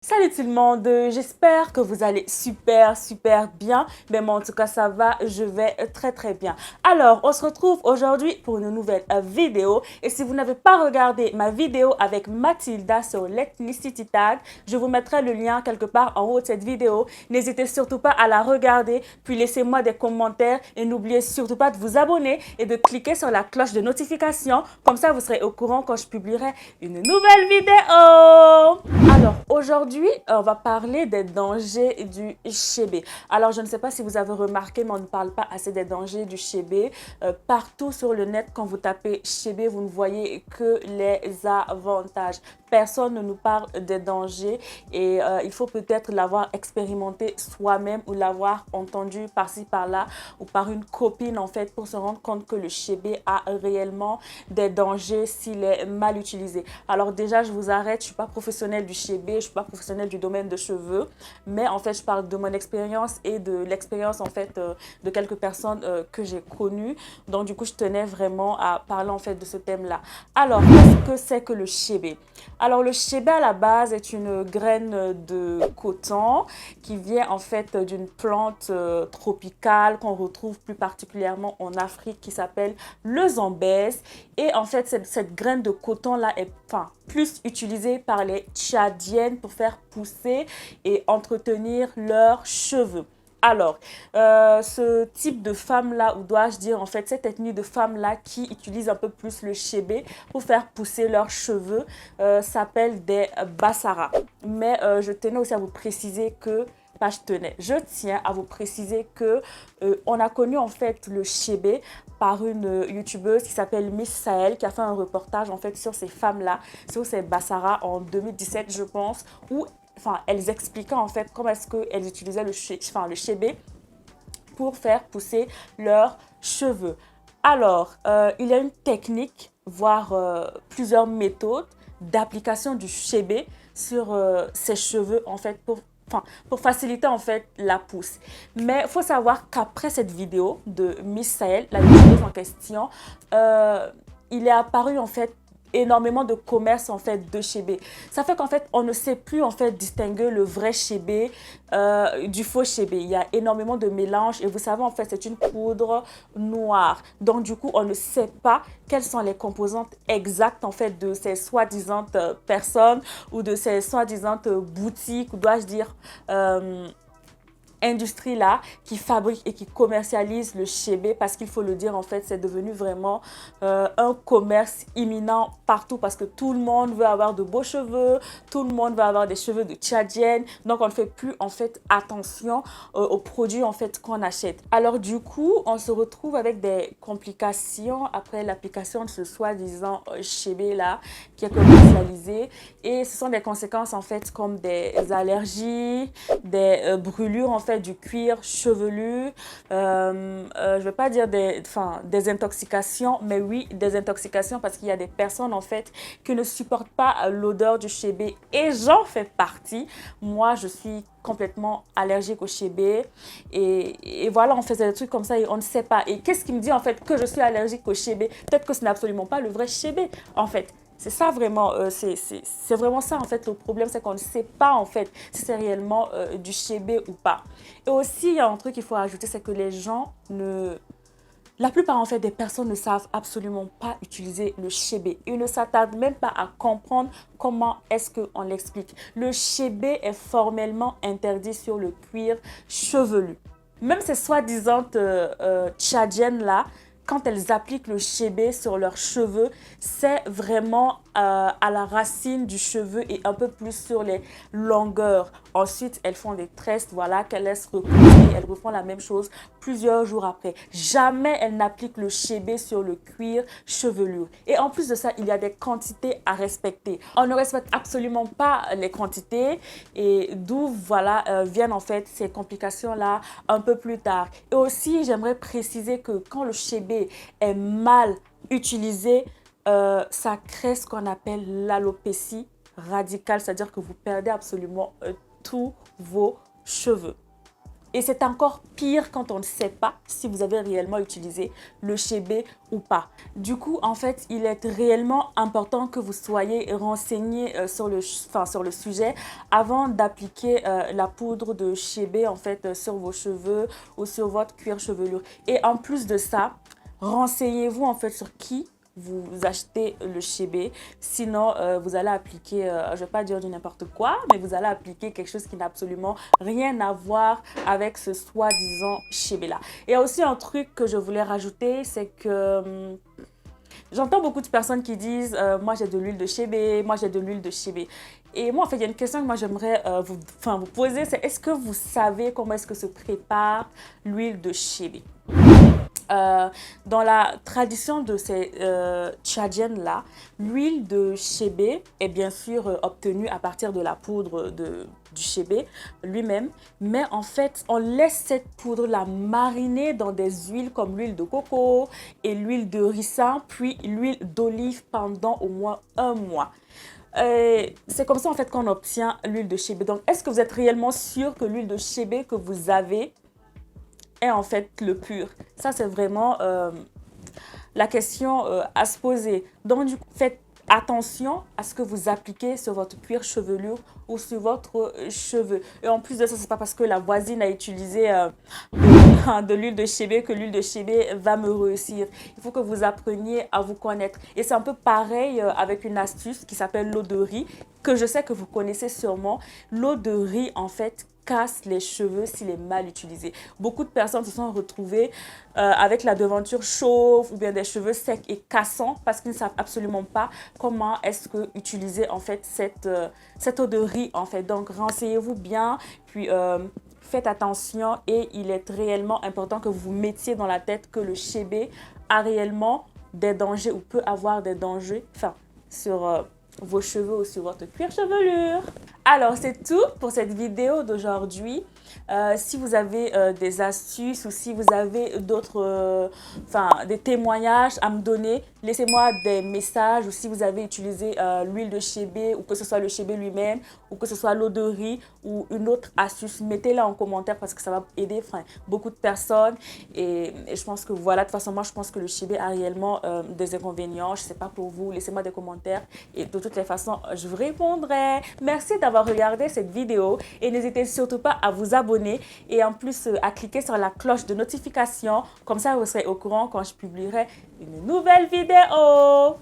Salut tout le monde, j'espère que vous allez super bien, mais moi en tout cas ça va, je vais très bien. Alors on se retrouve aujourd'hui pour une nouvelle vidéo et si vous n'avez pas regardé ma vidéo avec Mathilda sur l'ethnicity tag, je vous mettrai le lien quelque part en haut de cette vidéo. N'hésitez surtout pas à la regarder, puis laissez-moi des commentaires et n'oubliez surtout pas de vous abonner et de cliquer sur la cloche de notification, comme ça vous serez au courant quand je publierai une nouvelle vidéo. Alors aujourd'hui, on va parler des dangers du chébé. Alors, je ne sais pas si vous avez remarqué, mais on ne parle pas assez des dangers du chébé. Partout sur le net, quand vous tapez chébé, vous ne voyez que les avantages. Personne ne nous parle des dangers et il faut peut-être l'avoir expérimenté soi-même ou l'avoir entendu par-ci, par-là ou par une copine en fait pour se rendre compte que le chébé a réellement des dangers s'il est mal utilisé. Alors déjà, je vous arrête, je ne suis pas professionnelle du chébé, je ne suis pas professionnelle du domaine de cheveux, mais en fait, je parle de mon expérience et de l'expérience en fait de quelques personnes que j'ai connues. Donc du coup, je tenais vraiment à parler en fait de ce thème-là. Alors, qu'est-ce que c'est que le chébé? Alors, le chébé à la base est une graine de coton qui vient en fait d'une plante tropicale qu'on retrouve plus particulièrement en Afrique qui s'appelle le zambèze. Et en fait, cette graine de coton-là est plus utilisée par les Tchadiennes pour faire pousser et entretenir leurs cheveux. Alors, ce type de femme-là, ou dois-je dire en fait cette ethnie de femmes-là qui utilisent un peu plus le chébé pour faire pousser leurs cheveux s'appelle des Bassara. Mais je tenais aussi à vous préciser que je tiens à vous préciser que on a connu en fait le chébé par une youtubeuse qui s'appelle Miss Sahel qui a fait un reportage en fait sur ces femmes-là, sur ces Bassara en 2017 je pense, où elles expliquaient en fait comment est-ce qu'elles utilisaient le chébé pour faire pousser leurs cheveux. Alors, il y a une technique, voire plusieurs méthodes d'application du chébé sur ses cheveux en fait pour faciliter en fait la pousse. Mais il faut savoir qu'après cette vidéo de Miss Sahel, la youtubeuse en question, il est apparu en fait énormément de commerce en fait de chébé. Ça fait qu'en fait on ne sait plus en fait distinguer le vrai chébé du faux chébé. Il y a énormément de mélanges et vous savez en fait c'est une poudre noire. Donc du coup on ne sait pas quelles sont les composantes exactes en fait de ces soi-disant personnes ou de ces soi-disant boutiques ou dois-je dire industrie là qui fabrique et qui commercialise le chébé parce qu'il faut le dire en fait c'est devenu vraiment un commerce imminent partout parce que tout le monde veut avoir de beaux cheveux, tout le monde veut avoir des cheveux de tchadienne, donc on ne fait plus en fait attention aux produits en fait qu'on achète. Alors du coup on se retrouve avec des complications après l'application de ce soi-disant chébé là qui est commercialisé et ce sont des conséquences en fait comme des allergies, des brûlures en fait du cuir chevelu, je vais pas dire des intoxications, mais oui, des intoxications parce qu'il y a des personnes en fait qui ne supportent pas l'odeur du chébé et j'en fais partie. Moi, je suis complètement allergique au chébé et voilà, on faisait des trucs comme ça et on ne sait pas. Et qu'est-ce qui me dit en fait que je suis allergique au chébé? Peut-être que ce n'est absolument pas le vrai chébé en fait. C'est ça vraiment, c'est vraiment ça en fait le problème, c'est qu'on ne sait pas en fait si c'est réellement du chébé ou pas. Et aussi, il y a un truc qu'il faut ajouter, c'est que les gens ne... La plupart en fait des personnes ne savent absolument pas utiliser le chébé. Ils ne s'attardent même pas à comprendre comment est-ce qu'on l'explique. Le chébé est formellement interdit sur le cuir chevelu. Même ces soi-disant tchadiennes là, quand elles appliquent le chébé sur leurs cheveux, c'est vraiment à la racine du cheveu et un peu plus sur les longueurs. Ensuite, elles font des tresses, voilà, qu'elles laissent reposer. Elles refont la même chose plusieurs jours après. Jamais elles n'appliquent le chébé sur le cuir chevelu. Et en plus de ça, il y a des quantités à respecter. On ne respecte absolument pas les quantités et d'où voilà viennent en fait ces complications-là un peu plus tard. Et aussi, j'aimerais préciser que quand le chébé est mal utilisé, ça crée ce qu'on appelle l'alopécie radicale, c'est-à-dire que vous perdez absolument tous vos cheveux. Et c'est encore pire quand on ne sait pas si vous avez réellement utilisé le chébé ou pas. Du coup, en fait, il est réellement important que vous soyez renseigné sur le sujet avant d'appliquer la poudre de chébé en fait sur vos cheveux ou sur votre cuir chevelu. Et en plus de ça, renseignez-vous en fait sur qui vous achetez le chébé, sinon vous allez appliquer, je ne vais pas dire du n'importe quoi, mais vous allez appliquer quelque chose qui n'a absolument rien à voir avec ce soi-disant chébé-là. Il y a aussi un truc que je voulais rajouter, c'est que j'entends beaucoup de personnes qui disent moi j'ai de l'huile de chébé, moi j'ai de l'huile de chébé. Et moi, en fait, il y a une question que moi j'aimerais vous poser, c'est est-ce que vous savez comment est-ce que se prépare l'huile de chébé? Dans la tradition de ces Tchadiennes-là, l'huile de chébé est bien sûr obtenue à partir de la poudre du chébé lui-même, mais en fait, on laisse cette poudre-là mariner dans des huiles comme l'huile de coco et l'huile de ricin, puis l'huile d'olive pendant au moins un mois. C'est comme ça en fait qu'on obtient l'huile de chébé. Donc, est-ce que vous êtes réellement sûr que l'huile de chébé que vous avez est en fait le pur? Ça, c'est vraiment la question à se poser. Donc, du coup, faites attention à ce que vous appliquez sur votre cuir chevelu ou sur votre cheveu. Et en plus de ça, c'est pas parce que la voisine a utilisé de l'huile de chébé que l'huile de chébé va me réussir. Il faut que vous appreniez à vous connaître. Et c'est un peu pareil avec une astuce qui s'appelle l'eau de riz, que je sais que vous connaissez sûrement. L'eau de riz, en fait, casse les cheveux s'il est mal utilisé. Beaucoup de personnes se sont retrouvées avec la devanture chauve ou bien des cheveux secs et cassants parce qu'ils ne savent absolument pas comment est-ce que utiliser en fait cette eau de riz en fait. Donc renseignez-vous bien, puis faites attention et il est réellement important que vous mettiez dans la tête que le chébé a réellement des dangers ou peut avoir des dangers sur vos cheveux ou sur votre cuir chevelure. Alors, c'est tout pour cette vidéo d'aujourd'hui. Si vous avez des astuces ou si vous avez d'autres, des témoignages à me donner, laissez-moi des messages. Ou si vous avez utilisé l'huile de chébé ou que ce soit le chébé lui-même ou que ce soit l'eau de riz ou une autre astuce, mettez-la en commentaire parce que ça va aider beaucoup de personnes. Et je pense que voilà, de toute façon, moi, je pense que le chébé a réellement des inconvénients. Je ne sais pas pour vous, laissez-moi des commentaires et de toutes les façons, je vous répondrai. Merci d'avoir regardé cette vidéo et n'hésitez surtout pas à vous abonner et en plus à cliquer sur la cloche de notification. Comme ça, vous serez au courant quand je publierai une nouvelle vidéo.